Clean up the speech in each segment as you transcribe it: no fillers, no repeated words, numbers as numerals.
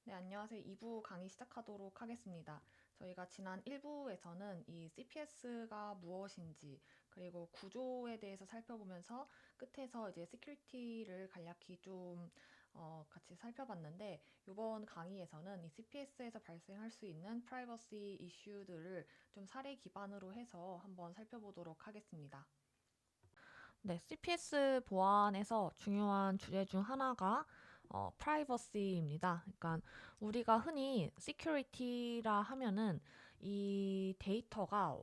네, 안녕하세요. 2부 강의 시작하도록 하겠습니다. 저희가 지난 1부에서는 이 CPS가 무엇인지, 그리고 구조에 대해서 살펴보면서 끝에서 이제 시큐리티를 간략히 좀 같이 살펴봤는데, 이번 강의에서는 이 CPS에서 발생할 수 있는 프라이버시 이슈들을 좀 사례 기반으로 해서 한번 살펴보도록 하겠습니다. 네, CPS 보안에서 중요한 주제 중 하나가 프라이버시입니다. 그러니까 우리가 흔히 security라 하면은 이 데이터가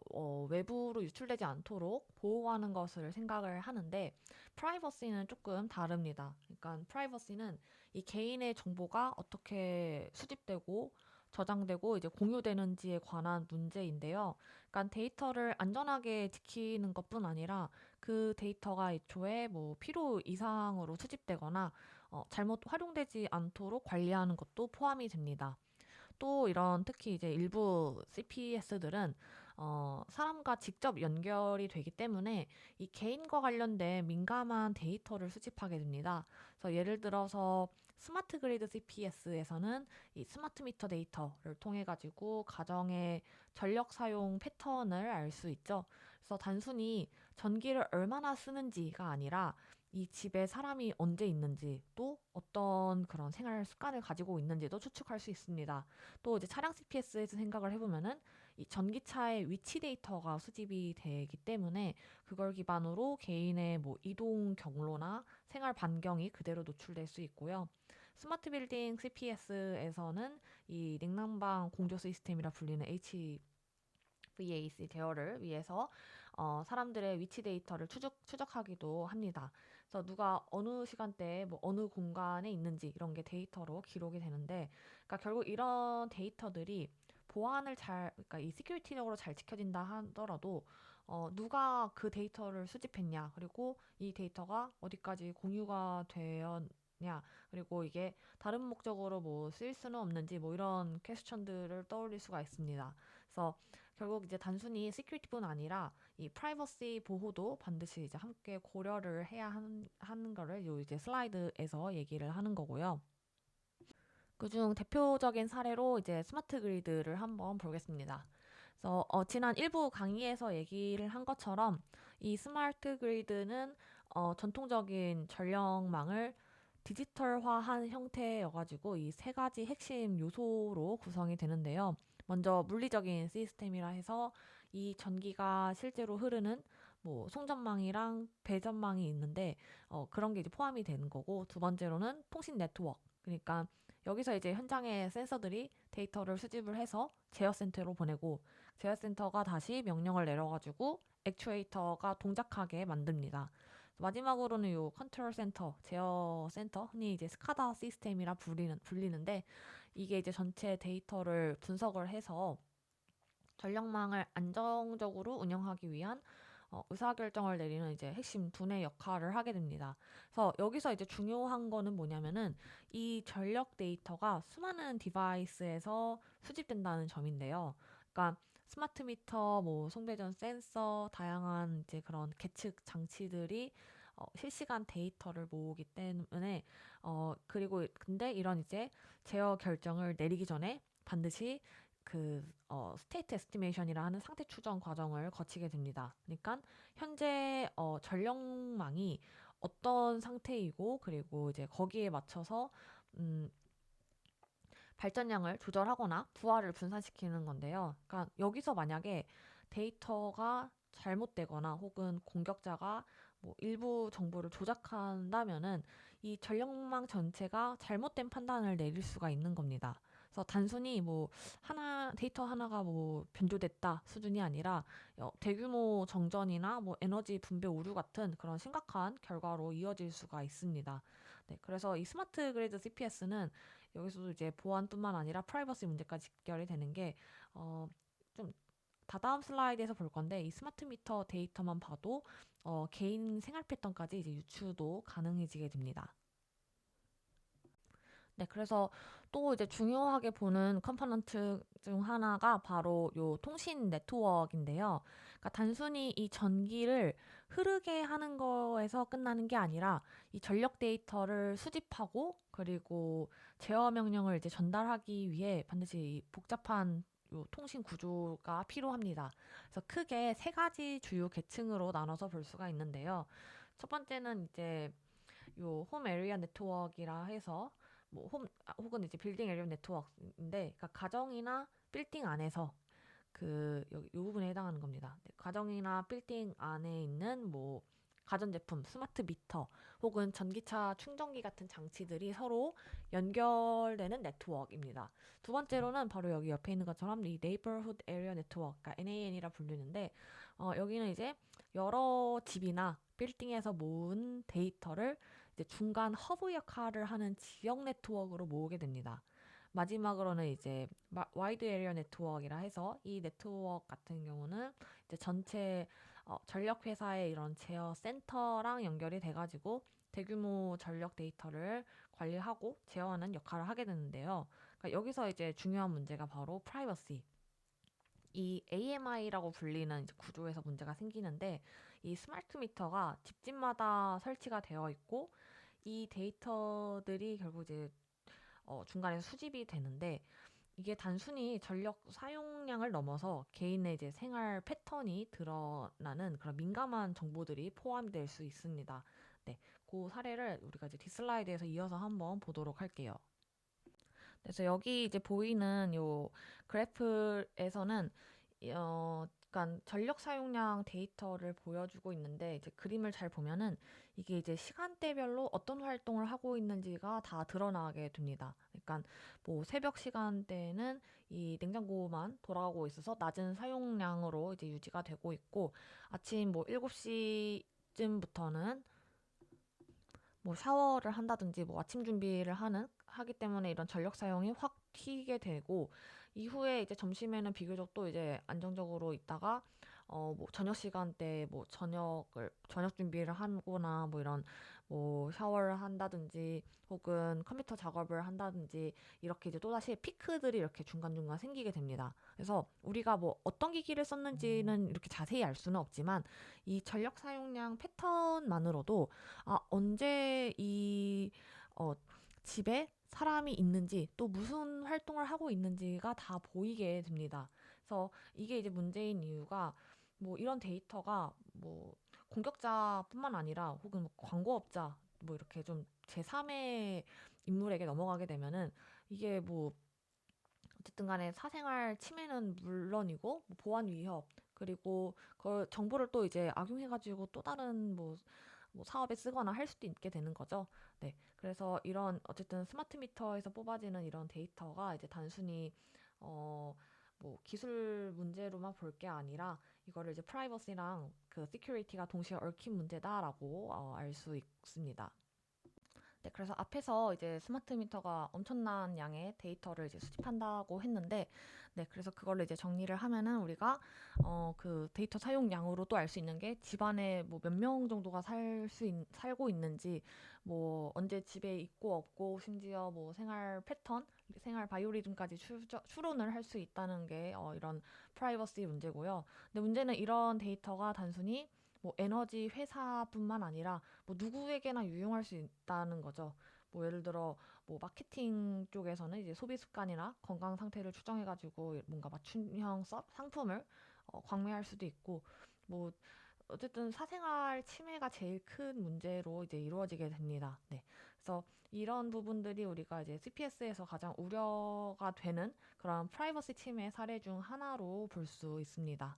외부로 유출되지 않도록 보호하는 것을 생각을 하는데 프라이버시는 조금 다릅니다. 그러니까 프라이버시는 이 개인의 정보가 어떻게 수집되고 저장되고 이제 공유되는지에 관한 문제인데요. 그러니까 데이터를 안전하게 지키는 것뿐 아니라 그 데이터가 애초에 뭐 필요 이상으로 수집되거나 잘못 활용되지 않도록 관리하는 것도 포함이 됩니다. 또 이런 특히 이제 일부 CPS들은 사람과 직접 연결이 되기 때문에 이 개인과 관련된 민감한 데이터를 수집하게 됩니다. 그래서 예를 들어서 스마트 그리드 CPS에서는 이 스마트 미터 데이터를 통해 가지고 가정의 전력 사용 패턴을 알 수 있죠. 그래서 단순히 전기를 얼마나 쓰는지가 아니라 이 집에 사람이 언제 있는지 또 어떤 그런 생활 습관을 가지고 있는지도 추측할 수 있습니다. 또 이제 차량 CPS에서 생각을 해보면은 이 전기차의 위치 데이터가 수집이 되기 때문에 그걸 기반으로 개인의 뭐 이동 경로나 생활 반경이 그대로 노출될 수 있고요. 스마트 빌딩 CPS에서는 이 냉난방 공조 시스템이라 불리는 HVAC 제어를 위해서 사람들의 위치 데이터를 추적하기도 합니다. 그래서 누가 어느 시간대에 뭐 어느 공간에 있는지 이런 게 데이터로 기록이 되는데, 그러니까 결국 이런 데이터들이 보안을 그러니까 이 시큐리티적으로 잘 지켜진다 하더라도 누가 그 데이터를 수집했냐, 그리고 이 데이터가 어디까지 공유가 되었냐, 그리고 이게 다른 목적으로 뭐 쓰일 수는 없는지 뭐 이런 퀘스천들을 떠올릴 수가 있습니다. 그래서 결국 이제 단순히 시큐리티뿐 아니라 이 프라이버시 보호도 반드시 이제 함께 고려를 해야 하는 거를 요 이제 슬라이드에서 얘기를 하는 거고요. 그중 대표적인 사례로 이제 스마트 그리드를 한번 보겠습니다. 그래서 지난 일부 강의에서 얘기를 한 것처럼 이 스마트 그리드는 전통적인 전력망을 디지털화한 형태여가지고 이 세 가지 핵심 요소로 구성이 되는데요. 먼저 물리적인 시스템이라 해서 이 전기가 실제로 흐르는 뭐 송전망이랑 배전망이 있는데 그런 게 이제 포함이 되는 거고, 두 번째로는 통신 네트워크. 그러니까 여기서 이제 현장의 센서들이 데이터를 수집을 해서 제어센터로 보내고, 제어센터가 다시 명령을 내려가지고 액추에이터가 동작하게 만듭니다. 마지막으로는 요 컨트롤 센터, 제어 센터, 흔히 이제 스카다 시스템이라 불리는데, 이게 이제 전체 데이터를 분석을 해서 전력망을 안정적으로 운영하기 위한 의사결정을 내리는 이제 핵심 두뇌 역할을 하게 됩니다. 그래서 여기서 이제 중요한 거는 뭐냐면은 이 전력 데이터가 수많은 디바이스에서 수집된다는 점인데요. 그러니까 스마트 미터, 뭐 송배전 센서, 다양한 이제 그런 계측 장치들이 실시간 데이터를 모으기 때문에 그리고 근데 이런 이제 제어 결정을 내리기 전에 반드시 스테이트 에스티메이션이라 하는 상태 추정 과정을 거치게 됩니다. 그러니까 현재 전력망이 어떤 상태이고, 그리고 이제 거기에 맞춰서 음, 발전량을 조절하거나 부하를 분산시키는 건데요. 그러니까 여기서 만약에 데이터가 잘못되거나 혹은 공격자가 뭐 일부 정보를 조작한다면은 이 전력망 전체가 잘못된 판단을 내릴 수가 있는 겁니다. 그래서 단순히 뭐 데이터 하나가 뭐 변조됐다 수준이 아니라 대규모 정전이나 뭐 에너지 분배 오류 같은 그런 심각한 결과로 이어질 수가 있습니다. 네, 그래서 이 스마트 그리드 CPS는 여기서도 이제 보안뿐만 아니라 프라이버시 문제까지 직결이 되는 게 좀 다다음 슬라이드에서 볼 건데, 이 스마트 미터 데이터만 봐도 개인 생활 패턴까지 이제 유추도 가능해지게 됩니다. 네, 그래서 또 이제 중요하게 보는 컴포넌트 중 하나가 바로 요 통신 네트워크인데요. 그러니까 단순히 이 전기를 흐르게 하는 거에서 끝나는 게 아니라 이 전력 데이터를 수집하고 그리고 제어 명령을 이제 전달하기 위해 반드시 이 복잡한 요 통신 구조가 필요합니다. 그래서 크게 세 가지 주요 계층으로 나눠서 볼 수가 있는데요. 첫 번째는 이제 요 홈 에리어 네트워크이라 해서 혹은 이제 빌딩 에리어 네트워크인데, 그러니까 가정이나 빌딩 안에서 여기 요 부분에 해당하는 겁니다. 네, 가정이나 빌딩 안에 있는 뭐 가전제품, 스마트 미터 혹은 전기차 충전기 같은 장치들이 서로 연결되는 네트워크입니다. 두 번째로는 바로 여기 옆에 있는 것처럼 이 Neighborhood Area Network, 그러니까 NAN이라 불리는데, 여기는 이제 여러 집이나 빌딩에서 모은 데이터를 이제 중간 허브 역할을 하는 지역 네트워크로 모으게 됩니다. 마지막으로는 이제 와이드 에리어 네트워크이라 해서 이 네트워크 같은 경우는 이제 전체 전력 회사의 이런 제어 센터랑 연결이 돼가지고 대규모 전력 데이터를 관리하고 제어하는 역할을 하게 되는데요. 그러니까 여기서 이제 중요한 문제가 바로 프라이버시. 이 AMI라고 불리는 이제 구조에서 문제가 생기는데, 이 스마트 미터가 집집마다 설치가 되어 있고 이 데이터들이 결국 이제 중간에 수집이 되는데, 이게 단순히 전력 사용량을 넘어서 개인의 이제 생활 패턴이 드러나는 그런 민감한 정보들이 포함될 수 있습니다. 네, 그 사례를 우리가 이제 뒷슬라이드에서 이어서 한번 보도록 할게요. 그래서 여기 이제 보이는 요 그래프에서는 그러니까 전력 사용량 데이터를 보여주고 있는데, 이제 그림을 잘 보면은 이게 이제 시간대별로 어떤 활동을 하고 있는지가 다 드러나게 됩니다. 그러니까 뭐 새벽 시간대에는 이 냉장고만 돌아가고 있어서 낮은 사용량으로 이제 유지가 되고 있고, 아침 뭐 7시쯤부터는 뭐 샤워를 한다든지 뭐 아침 준비를 하기 때문에 이런 전력 사용이 확 튀게 되고, 이후에 이제 점심에는 비교적 또 이제 안정적으로 있다가 뭐 저녁 시간대 뭐 저녁 준비를 하거나 뭐 이런 뭐 샤워를 한다든지 혹은 컴퓨터 작업을 한다든지 이렇게 이제 또다시 피크들이 이렇게 중간중간 생기게 됩니다. 그래서 우리가 뭐 어떤 기기를 썼는지는 이렇게 자세히 알 수는 없지만 이 전력 사용량 패턴만으로도 언제 어, 집에 사람이 있는지 또 무슨 활동을 하고 있는지가 다 보이게 됩니다. 그래서 이게 이제 문제인 이유가 뭐 이런 데이터가 뭐 공격자뿐만 아니라 혹은 뭐 광고업자 뭐 이렇게 좀 제3의 인물에게 넘어가게 되면은 이게 뭐 어쨌든 간에 사생활 침해는 물론이고 뭐 보안 위협, 그리고 그 정보를 또 이제 악용해가지고 또 다른 뭐 사업에 쓰거나 할 수도 있게 되는 거죠. 네. 그래서 이런 어쨌든 스마트 미터에서 뽑아지는 이런 데이터가 이제 단순히 어, 뭐 기술 문제로만 볼 게 아니라 이거를 이제 프라이버시랑 그 시큐리티가 동시에 얽힌 문제다라고 알 수 있습니다. 네, 그래서 앞에서 이제 스마트 미터가 엄청난 양의 데이터를 이제 수집한다고 했는데, 네, 그래서 그걸로 이제 정리를 하면은 우리가 그 데이터 사용량으로 또 알 수 있는 게 집안에 뭐 몇 명 정도가 살고 있는지, 뭐 언제 집에 있고 없고, 심지어 뭐 생활 패턴, 생활 바이오리듬까지 추론을 할 수 있다는 게 이런 프라이버시 문제고요. 근데 문제는 이런 데이터가 단순히 뭐 에너지 회사뿐만 아니라 뭐 누구에게나 유용할 수 있다는 거죠. 뭐 예를 들어 뭐 마케팅 쪽에서는 이제 소비 습관이나 건강 상태를 추정해가지고 뭔가 맞춤형 상품을 광매할 수도 있고, 뭐 어쨌든 사생활 침해가 제일 큰 문제로 이제 이루어지게 됩니다. 네. 그래서 이런 부분들이 우리가 이제 CPS에서 가장 우려가 되는 그런 프라이버시 침해 사례 중 하나로 볼 수 있습니다.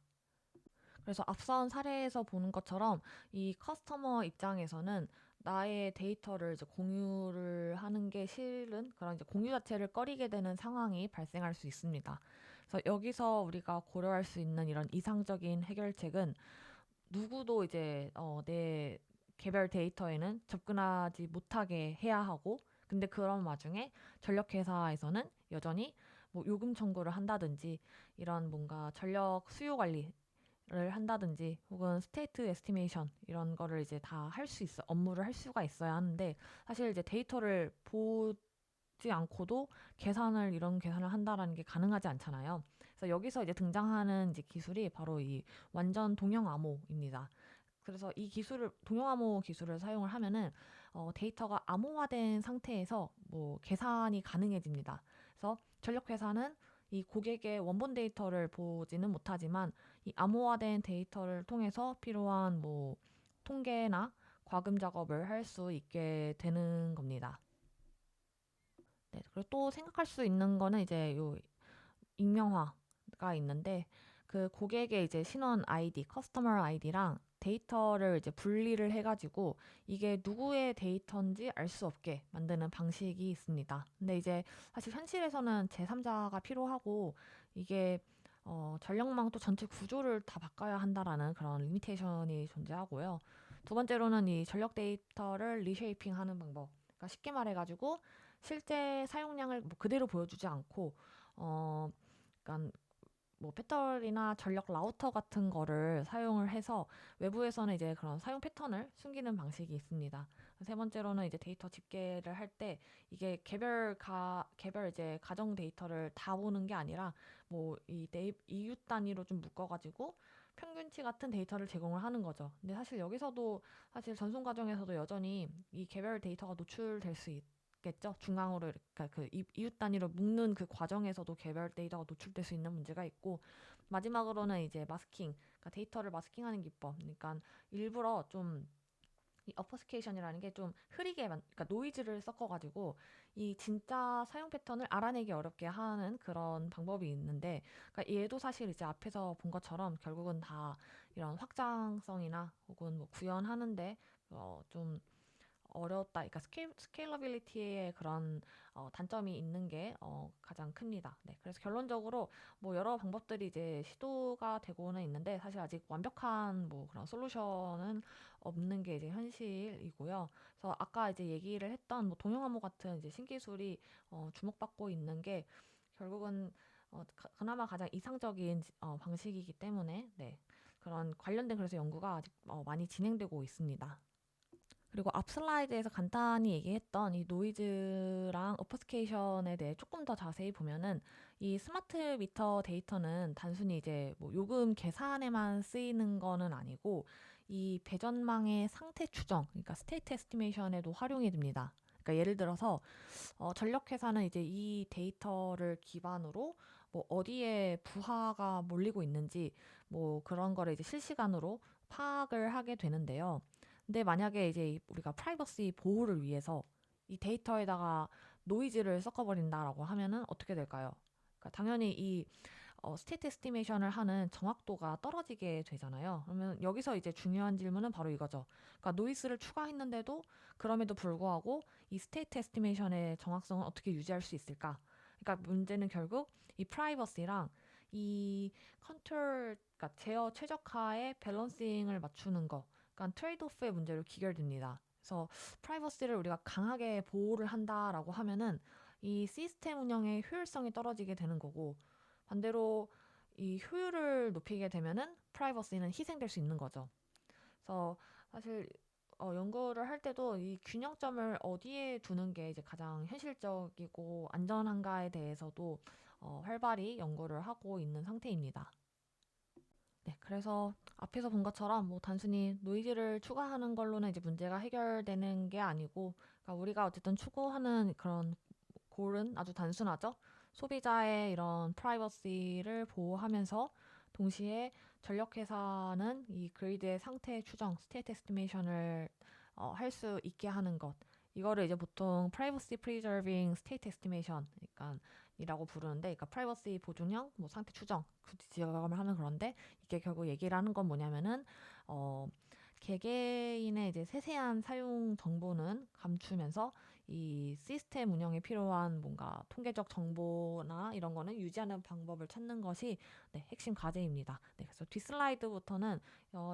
그래서 앞선 사례에서 보는 것처럼 이 커스터머 입장에서는 나의 데이터를 이제 공유를 하는 게 싫은 그런 이제 공유 자체를 꺼리게 되는 상황이 발생할 수 있습니다. 그래서 여기서 우리가 고려할 수 있는 이런 이상적인 해결책은, 누구도 이제 내 개별 데이터에는 접근하지 못하게 해야 하고, 근데 그런 와중에 전력회사에서는 여전히 뭐 요금 청구를 한다든지 이런 뭔가 전력 수요 관리 를 한다든지 혹은 스테이트 에스티메이션 이런 거를 이제 다 할 수 있어 업무를 할 수가 있어야 하는데, 사실 이제 데이터를 보지 죽지 않고도 이런 계산을 한다라는 게 가능하지 않잖아요. 그래서 여기서 이제 등장하는 이제 기술이 바로 이 완전 동형 암호입니다. 그래서 이 동형 암호 기술을 사용을 하면은 데이터가 암호화된 상태에서 뭐 계산이 가능해집니다. 그래서 전력 회사는 이 고객의 원본 데이터를 보지는 못하지만 이 암호화된 데이터를 통해서 필요한 뭐 통계나 과금 작업을 할 수 있게 되는 겁니다. 네, 그리고 또 생각할 수 있는 거는 이제 요 익명화가 있는데 그 고객의 이제 신원 아이디, 커스터머 아이디랑 데이터를 이제 분리를 해가지고 이게 누구의 데이터인지 알 수 없게 만드는 방식이 있습니다. 근데 이제 사실 현실에서는 제3자가 필요하고 이게 전력망 또 전체 구조를 다 바꿔야 한다라는 그런 리미테이션이 존재하고요. 두 번째로는 이 전력 데이터를 리쉐이핑 하는 방법. 그러니까 쉽게 말해가지고 실제 사용량을 뭐 그대로 보여주지 않고 어, 그러니까 뭐 배터리나 전력 라우터 같은 거를 사용을 해서 외부에서는 이제 그런 사용 패턴을 숨기는 방식이 있습니다. 세 번째로는 이제 데이터 집계를 할 때 이게 개별 이제 가정 데이터를 다 보는 게 아니라 뭐 이웃 단위로 좀 묶어가지고 평균치 같은 데이터를 제공을 하는 거죠. 근데 사실 여기서도 사실 전송 과정에서도 여전히 이 개별 데이터가 노출될 수 겠죠. 중앙으로 그러니까 그 이웃 단위로 묶는 그 과정에서도 개별 데이터가 노출될 수 있는 문제가 있고 마지막으로는 이제 마스킹, 그러니까 데이터를 마스킹하는 기법. 그러니까 일부러 좀 이 어퍼스케이션이라는 게 좀 그러니까 노이즈를 섞어가지고 이 진짜 사용 패턴을 알아내기 어렵게 하는 그런 방법이 있는데, 그러니까 얘도 사실 이제 앞에서 본 것처럼 결국은 다 이런 확장성이나 혹은 뭐 구현하는데 좀 어려웠다. 그러니까 스케일러빌리티의 그런 단점이 있는 게 가장 큽니다. 네, 그래서 결론적으로 뭐 여러 방법들이 이제 시도가 되고는 있는데 사실 아직 완벽한 뭐 그런 솔루션은 없는 게 이제 현실이고요. 그래서 아까 이제 얘기를 했던 뭐 동영암호 같은 이제 신기술이 주목받고 있는 게 결국은 그나마 가장 이상적인 방식이기 때문에 네, 그런 관련된 그래서 연구가 아직 많이 진행되고 있습니다. 그리고 앞 슬라이드에서 간단히 얘기했던 이 노이즈랑 어퍼스케이션에 대해 조금 더 자세히 보면은 이 스마트 미터 데이터는 단순히 이제 뭐 요금 계산에만 쓰이는 거는 아니고 이 배전망의 상태 추정, 그러니까 스테이트 에스티메이션에도 활용이 됩니다. 그러니까 예를 들어서 전력 회사는 이제 이 데이터를 기반으로 뭐 어디에 부하가 몰리고 있는지 뭐 그런 거를 이제 실시간으로 파악을 하게 되는데요. 근데 만약에 이제 우리가 프라이버시 보호를 위해서 이 데이터에다가 노이즈를 섞어버린다라고 하면은 어떻게 될까요? 그러니까 당연히 이 스테이트 에스티메이션을 하는 정확도가 떨어지게 되잖아요. 그러면 여기서 이제 중요한 질문은 바로 이거죠. 그러니까 노이즈를 추가했는데도 그럼에도 불구하고 이 스테이트 에스티메이션의 정확성을 어떻게 유지할 수 있을까? 그러니까 문제는 결국 이 프라이버시랑 이 컨트롤, 그러니까 제어 최적화의 밸런싱을 맞추는 거. 그러니까 트레이드 오프의 문제로 귀결됩니다. 그래서 프라이버시를 우리가 강하게 보호를 한다라고 하면은 이 시스템 운영의 효율성이 떨어지게 되는 거고 반대로 이 효율을 높이게 되면은 프라이버시는 희생될 수 있는 거죠. 그래서 사실 연구를 할 때도 이 균형점을 어디에 두는 게 이제 가장 현실적이고 안전한가에 대해서도 활발히 연구를 하고 있는 상태입니다. 네, 그래서 앞에서 본 것처럼 뭐 단순히 노이즈를 추가하는 걸로는 이제 문제가 해결되는 게 아니고, 그러니까 우리가 어쨌든 추구하는 그런 골은 아주 단순하죠. 소비자의 이런 프라이버시를 보호하면서 동시에 전력회사는 이 그리드의 상태 추정, 스테이트 에스티메이션을 할 수 있게 하는 것. 이거를 이제 보통 privacy preserving state estimation, 그러니까 이라고 부르는데, 그러니까 프라이버시 보존형, 뭐 상태 추정, 굳이 지적을 하면 그런데 이게 결국 얘기를 하는 건 뭐냐면은 어, 개개인의 이제 세세한 사용 정보는 감추면서 이 시스템 운영에 필요한 뭔가 통계적 정보나 이런 거는 유지하는 방법을 찾는 것이 네, 핵심 과제입니다. 네, 그래서 뒷 슬라이드부터는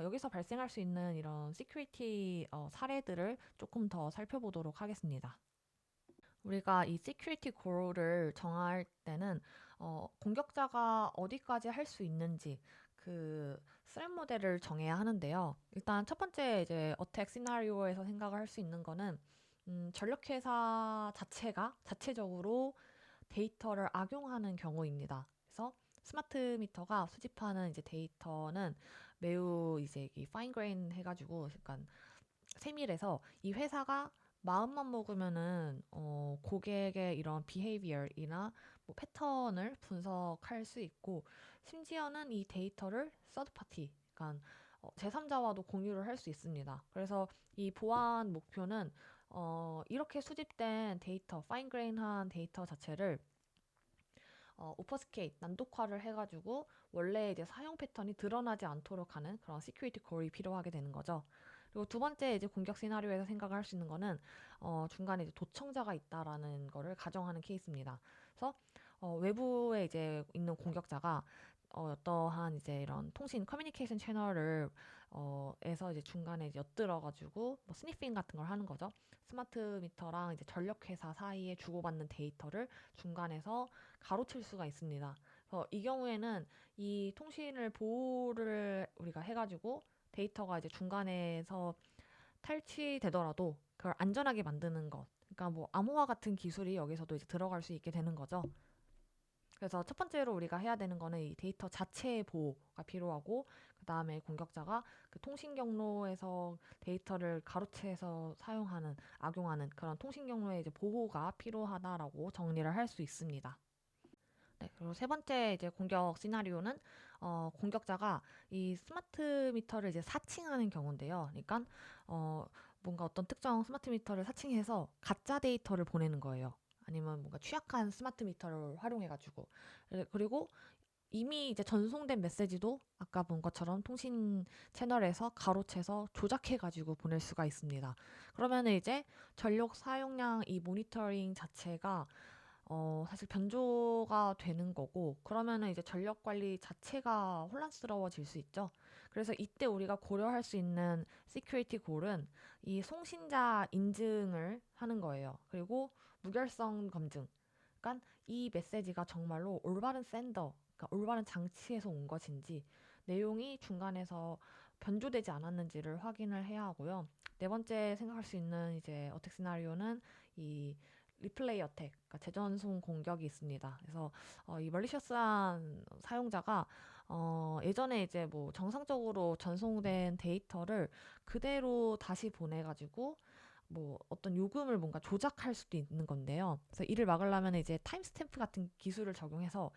여기서 발생할 수 있는 이런 시큐리티 사례들을 조금 더 살펴보도록 하겠습니다. 우리가 이 시큐리티 고를 정할 때는 공격자가 어디까지 할 수 있는지 그 스렛 모델을 정해야 하는데요. 일단 첫 번째 이제 어택 시나리오에서 생각을 할 수 있는 거는 전력회사 자체가 자체적으로 데이터를 악용하는 경우입니다. 그래서 스마트 미터가 수집하는 이제 데이터는 매우 이제 이 파인 그레인 해가지고 약간 세밀해서 이 회사가 마음만 먹으면은 고객의 이런 비헤이비어이나 뭐 패턴을 분석할 수 있고 심지어는 이 데이터를 서드 파티, 그러니까 제3자와도 공유를 할 수 있습니다. 그래서 이 보안 목표는 이렇게 수집된 데이터, 파인 그레인한 데이터 자체를 오퍼스케이트, 난독화를 해가지고 원래 이제 사용 패턴이 드러나지 않도록 하는 그런 시큐리티 콜이 필요하게 되는 거죠. 그리고 두 번째 이제 공격 시나리오에서 생각을 할 수 있는 거는 중간에 이제 도청자가 있다라는 거를 가정하는 케이스입니다. 그래서 외부에 이제 있는 공격자가 어떠한 이제 이런 통신 커뮤니케이션 채널을 에서 이제 중간에 이제 엿들어가지고 뭐 스니핑 같은 걸 하는 거죠. 스마트 미터랑 이제 전력 회사 사이에 주고받는 데이터를 중간에서 가로칠 수가 있습니다. 그래서 이 경우에는 이 통신을 보호를 우리가 해가지고 데이터가 이제 중간에서 탈취되더라도 그걸 안전하게 만드는 것. 그러니까 뭐 암호화 같은 기술이 여기서도 이제 들어갈 수 있게 되는 거죠. 그래서 첫 번째로 우리가 해야 되는 거는 이 데이터 자체의 보호가 필요하고 그 다음에 공격자가 그 통신 경로에서 데이터를 가로채서 사용하는 악용하는 그런 통신 경로의 이제 보호가 필요하다라고 정리를 할 수 있습니다. 네, 그리고 세 번째 이제 공격 시나리오는 공격자가 이 스마트 미터를 이제 사칭하는 경우인데요. 그러니까 어, 뭔가 어떤 특정 스마트 미터를 사칭해서 가짜 데이터를 보내는 거예요. 아니면 뭔가 취약한 스마트 미터를 활용해가지고 그리고 이미 이제 전송된 메시지도 아까 본 것처럼 통신 채널에서 가로채서 조작해가지고 보낼 수가 있습니다. 그러면 이제 전력 사용량 이 모니터링 자체가 사실 변조가 되는 거고, 그러면은 이제 전력 관리 자체가 혼란스러워질 수 있죠. 그래서 이때 우리가 고려할 수 있는 시큐리티 골은 이 송신자 인증을 하는 거예요. 그리고 무결성 검증. 그러니까 이 메시지가 정말로 올바른 샌더, 그러니까 올바른 장치에서 온 것인지, 내용이 중간에서 변조되지 않았는지를 확인을 해야 하고요. 네 번째 생각할 수 있는 이제 어택 시나리오는 이 리플레이 어택, 그러니까 재전송 공격이 있습니다. 그래서 이 멀리셔스한 사용자가 예전에 이제 뭐 정상적으로 전송된 데이터를 그대로 다시 보내가지고 뭐 어떤 요금을 뭔가 조작할 수도 있는 건데요. 그래서 이를 막으려면 이제 타임스탬프 같은 기술을 적용해서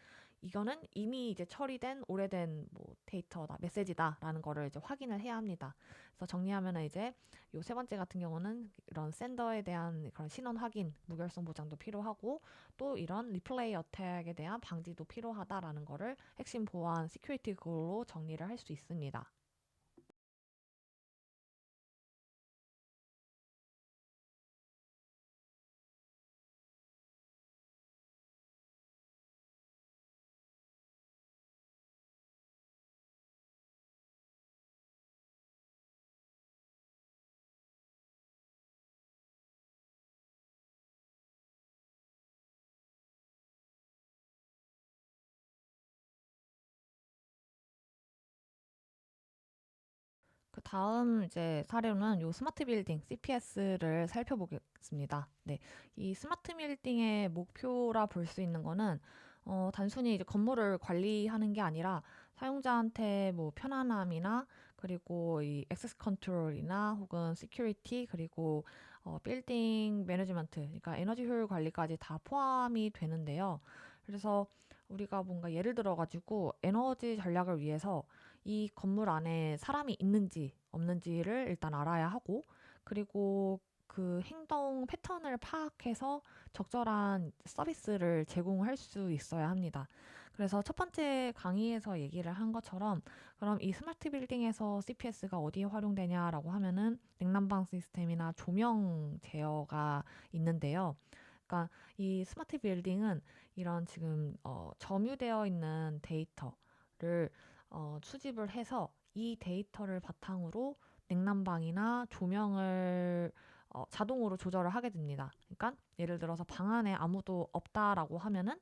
이거는 이미 이제 처리된 오래된 뭐 데이터다, 메시지다라는 거를 이제 확인을 해야 합니다. 그래서 정리하면 이제 요 세 번째 같은 경우는 이런 샌더에 대한 그런 신원 확인, 무결성 보장도 필요하고 또 이런 리플레이 어택에 대한 방지도 필요하다라는 거를 핵심 보안 시큐리티 골로 정리를 할 수 있습니다. 그 다음 이제 사례로는 요 스마트 빌딩 CPS를 살펴보겠습니다. 네, 이 스마트 빌딩의 목표라 볼 수 있는 거는 단순히 이제 건물을 관리하는 게 아니라 사용자한테 뭐 편안함이나 그리고 이 액세스 컨트롤이나 혹은 시큐리티 그리고 빌딩 매니지먼트, 그러니까 에너지 효율 관리까지 다 포함이 되는데요. 그래서 우리가 뭔가 예를 들어 가지고 에너지 전략을 위해서 이 건물 안에 사람이 있는지 없는지를 일단 알아야 하고 그리고 그 행동 패턴을 파악해서 적절한 서비스를 제공할 수 있어야 합니다. 그래서 첫 번째 강의에서 얘기를 한 것처럼 그럼 이 스마트 빌딩에서 CPS가 어디에 활용되냐라고 하면은 냉난방 시스템이나 조명 제어가 있는데요. 그러니까 이 스마트 빌딩은 이런 지금 점유되어 있는 데이터를 수집을 해서 이 데이터를 바탕으로 냉난방이나 조명을 자동으로 조절을 하게 됩니다. 그러니까 예를 들어서 방 안에 아무도 없다라고 하면은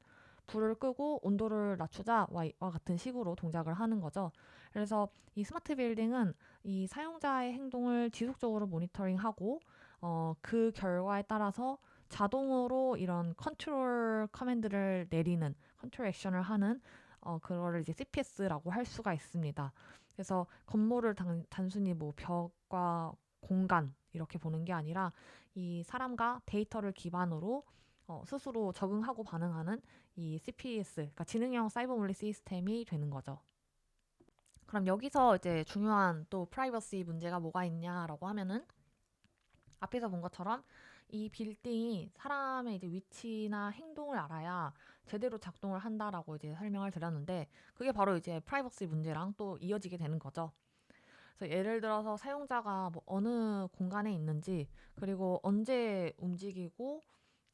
불을 끄고 온도를 낮추자와 같은 식으로 동작을 하는 거죠. 그래서 이 스마트 빌딩은 이 사용자의 행동을 지속적으로 모니터링하고 그 결과에 따라서 자동으로 이런 컨트롤 커맨드를 내리는 컨트롤 액션을 하는 그거를 이제 CPS라고 할 수가 있습니다. 그래서 건물을 단순히 뭐 벽과 공간 이렇게 보는 게 아니라 이 사람과 데이터를 기반으로 스스로 적응하고 반응하는 이 CPS, 그러니까 지능형 사이버 물리 시스템이 되는 거죠. 그럼 여기서 이제 중요한 또 프라이버시 문제가 뭐가 있냐라고 하면은 앞에서 본 것처럼 이 빌딩이 사람의 이제 위치나 행동을 알아야 제대로 작동을 한다라고 이제 설명을 드렸는데 그게 바로 이제 프라이버시 문제랑 또 이어지게 되는 거죠. 그래서 예를 들어서 사용자가 뭐 어느 공간에 있는지 그리고 언제 움직이고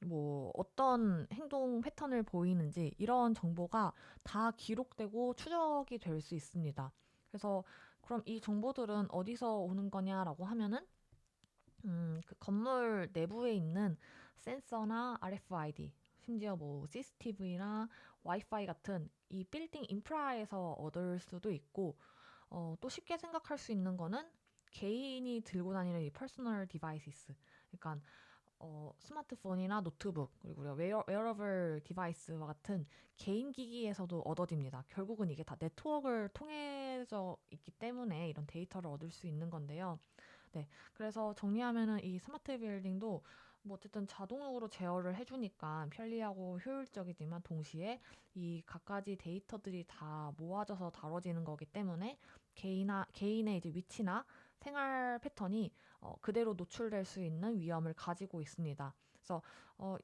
뭐 어떤 행동 패턴을 보이는지 이런 정보가 다 기록되고 추적이 될 수 있습니다. 그래서 그럼 이 정보들은 어디서 오는 거냐라고 하면은 그 건물 내부에 있는 센서나 RFID, 심지어 뭐 CCTV나 와이파이 같은 이 빌딩 인프라에서 얻을 수도 있고, 또 쉽게 생각할 수 있는 거는 개인이 들고 다니는 이 퍼스널 디바이시스, 그러니까 스마트폰이나 노트북 그리고 우리가 웨어러블 디바이스와 같은 개인 기기에서도 얻어집니다. 결국은 이게 다 네트워크를 통해서 있기 때문에 이런 데이터를 얻을 수 있는 건데요. 네, 그래서 정리하면은 이 스마트 빌딩도 뭐 어쨌든 자동으로 제어를 해주니까 편리하고 효율적이지만 동시에 이 갖가지 데이터들이 다 모아져서 다뤄지는 거기 때문에 개인의 이제 위치나 생활 패턴이 그대로 노출될 수 있는 위험을 가지고 있습니다. 그래서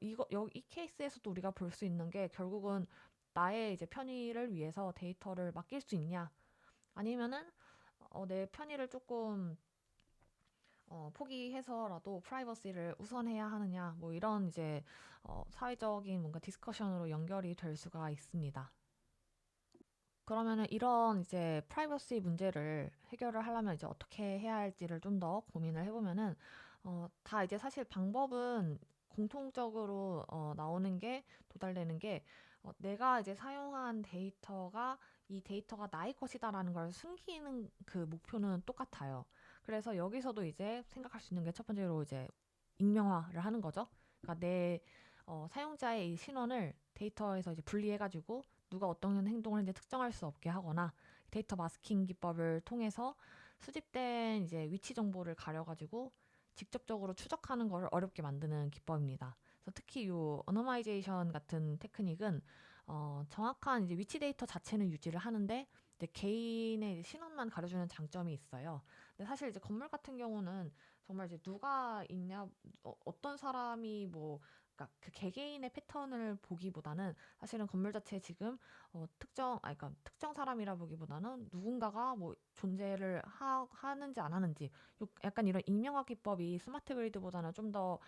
이 케이스에서도 우리가 볼 수 있는 게 결국은 나의 이제 편의를 위해서 데이터를 맡길 수 있냐 아니면은 내 편의를 조금 포기해서라도 프라이버시를 우선해야 하느냐, 뭐 이런 이제 사회적인 뭔가 디스커션으로 연결이 될 수가 있습니다. 그러면은 이런 이제 프라이버시 문제를 해결을 하려면 이제 어떻게 해야 할지를 좀 더 고민을 해보면은 다 이제 사실 방법은 공통적으로 나오는 게 도달되는 게 내가 이제 사용한 데이터가 이 데이터가 나의 것이다라는 걸 숨기는 그 목표는 똑같아요. 그래서 여기서도 이제 생각할 수 있는 게 첫 번째로 이제 익명화를 하는 거죠. 그러니까 내 사용자의 이 신원을 데이터에서 이제 분리해가지고 누가 어떤 행동을 했는지 특정할 수 없게 하거나 데이터 마스킹 기법을 통해서 수집된 이제 위치 정보를 가려가지고 직접적으로 추적하는 것을 어렵게 만드는 기법입니다. 그래서 특히 이 어노마이제이션 같은 테크닉은 정확한 이제 위치 데이터 자체는 유지를 하는데 이제 개인의 이제 신원만 가려주는 장점이 있어요. 근데 사실 이제 건물 같은 경우는 정말 이제 누가 있냐, 어떤 사람이 뭐 그러니까 그 개개인의 패턴을 보기보다는 사실은 건물 자체에 지금 그러니까 특정 사람이라 보기보다는 누군가가 뭐 존재를 하는지 안 하는지 약간 이런 익명화 기법이 스마트 그리드보다는 좀 더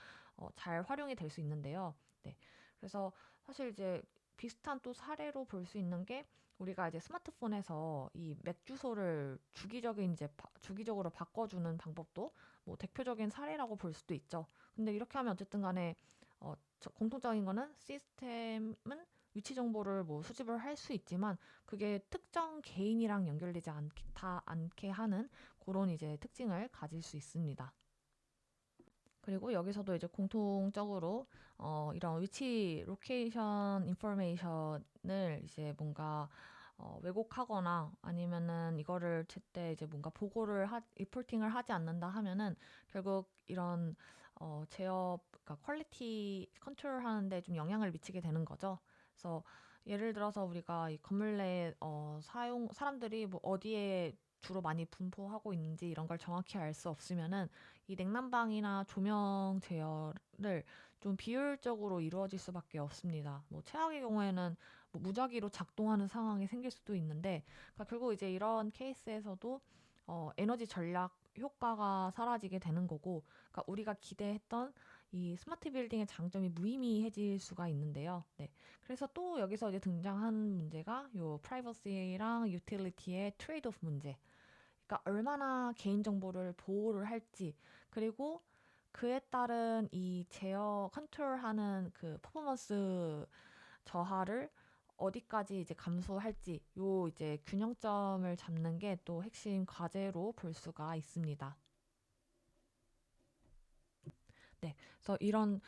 잘 활용이 될 수 있는데요. 네. 그래서 사실 이제 비슷한 또 사례로 볼 수 있는 게 우리가 이제 스마트폰에서 이 맥 주소를 주기적으로 바꿔주는 방법도 뭐 대표적인 사례라고 볼 수도 있죠. 근데 이렇게 하면 어쨌든 간에 공통적인 거는 시스템은 위치 정보를 뭐 수집을 할 수 있지만 그게 특정 개인이랑 연결되지 않게 하는 그런 이제 특징을 가질 수 있습니다. 그리고 여기서도 이제 공통적으로 이런 위치 로케이션 인포메이션을 이제 뭔가 왜곡하거나 아니면은 이거를 제때 이제 뭔가 리포팅을 하지 않는다 하면은 결국 이런 제어 그러니까 퀄리티 컨트롤 하는데 좀 영향을 미치게 되는 거죠. 그래서 예를 들어서 우리가 이 건물 내 사람들이 뭐 어디에 주로 많이 분포하고 있는지 이런 걸 정확히 알 수 없으면은 이 냉난방이나 조명 제어를 좀 비효율적으로 이루어질 수밖에 없습니다. 뭐 최악의 경우에는 뭐 무작위로 작동하는 상황이 생길 수도 있는데, 그러니까 결국 이제 이런 케이스에서도 에너지 전략 효과가 사라지게 되는 거고, 그러니까 우리가 기대했던 이 스마트 빌딩의 장점이 무의미해질 수가 있는데요. 네. 그래서 또 여기서 이제 등장하는 문제가 요 프라이버시랑 유틸리티의 트레이드 오프 문제. 그러니까 얼마나 개인정보를 보호를 할지, 그리고 그에 따른 이 제어 컨트롤하는 그 퍼포먼스 저하를 어디까지 이제 감수할지 요 이제 균형점을 잡는 게 또 핵심 과제로 볼 수가 있습니다. 그래서 이런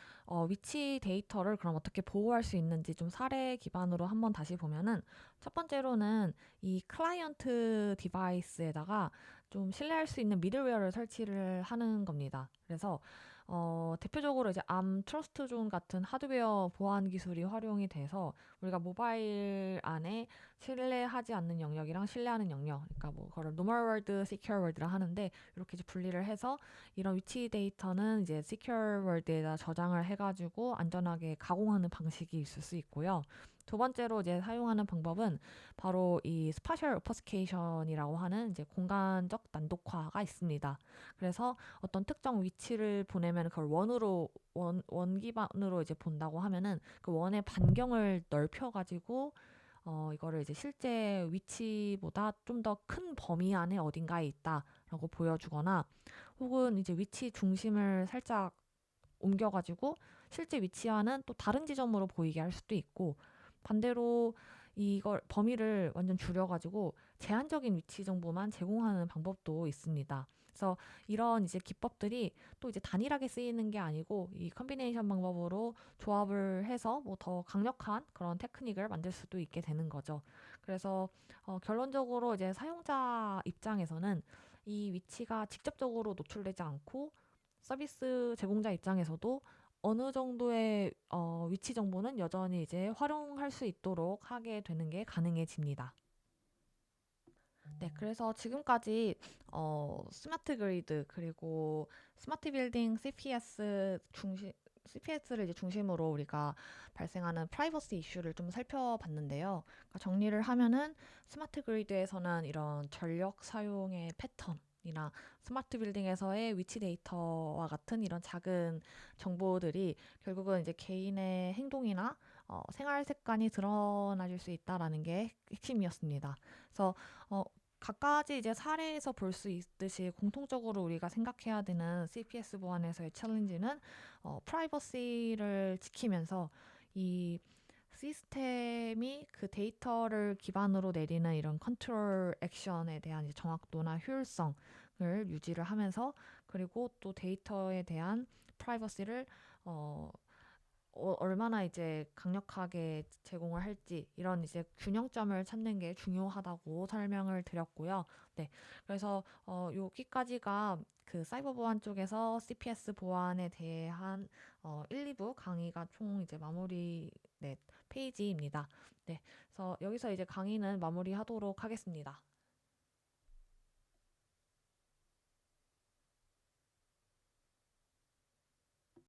위치 데이터를 그럼 어떻게 보호할 수 있는지 좀 사례 기반으로 한번 다시 보면은 첫 번째로는 이 클라이언트 디바이스에다가 좀 신뢰할 수 있는 미들웨어를 설치를 하는 겁니다. 그래서 대표적으로 이제 암 트러스트존 같은 하드웨어 보안 기술이 활용이 돼서 우리가 모바일 안에 신뢰하지 않는 영역이랑 신뢰하는 영역, 그러니까 뭐 그걸 노멀 월드, 시큐어 월드라 하는데 이렇게 이제 분리를 해서 이런 위치 데이터는 이제 시큐어 월드에다 저장을 해가지고 안전하게 가공하는 방식이 있을 수 있고요. 두 번째로 이제 사용하는 방법은 바로 이 스파셜 오퍼스케이션이라고 하는 이제 공간적 난독화가 있습니다. 그래서 어떤 특정 위치를 보내면 그걸 원 기반으로 이제 본다고 하면은 그 원의 반경을 넓혀가지고 이거를 이제 실제 위치보다 좀 더 큰 범위 안에 어딘가에 있다라고 보여주거나 혹은 이제 위치 중심을 살짝 옮겨가지고 실제 위치와는 또 다른 지점으로 보이게 할 수도 있고 반대로 이걸 범위를 완전 줄여가지고 제한적인 위치 정보만 제공하는 방법도 있습니다. 그래서 이런 이제 기법들이 또 이제 단일하게 쓰이는 게 아니고 이 컨비네이션 방법으로 조합을 해서 뭐 더 강력한 그런 테크닉을 만들 수도 있게 되는 거죠. 그래서 결론적으로 이제 사용자 입장에서는 이 위치가 직접적으로 노출되지 않고 서비스 제공자 입장에서도 어느 정도의 위치 정보는 여전히 이제 활용할 수 있도록 하게 되는 게 가능해집니다. 네, 그래서 지금까지 스마트 그리드 그리고 스마트 빌딩 CPS를 이제 중심으로 우리가 발생하는 프라이버시 이슈를 좀 살펴봤는데요. 그러니까 정리를 하면은 스마트 그리드에서는 이런 전력 사용의 패턴이나 스마트 빌딩에서의 위치 데이터와 같은 이런 작은 정보들이 결국은 이제 개인의 행동이나 생활 습관이 드러나질 수 있다라는 게 핵심이었습니다. 그래서 어, 각가지 이제 사례에서 볼 수 있듯이 공통적으로 우리가 생각해야 되는 CPS 보안에서의 챌린지는 프라이버시를 지키면서 이 시스템이 그 데이터를 기반으로 내리는 이런 컨트롤 액션에 대한 이제 정확도나 효율성을 유지를 하면서 그리고 또 데이터에 대한 프라이버시를 어, 얼마나 이제 강력하게 제공을 할지 이런 이제 균형점을 찾는 게 중요하다고 설명을 드렸고요. 네, 그래서 여기까지가 그 사이버 보안 쪽에서 CPS 보안에 대한 1, 2부 강의가 총 이제 마무리 네, 페이지입니다. 네, 그래서 여기서 이제 강의는 마무리하도록 하겠습니다.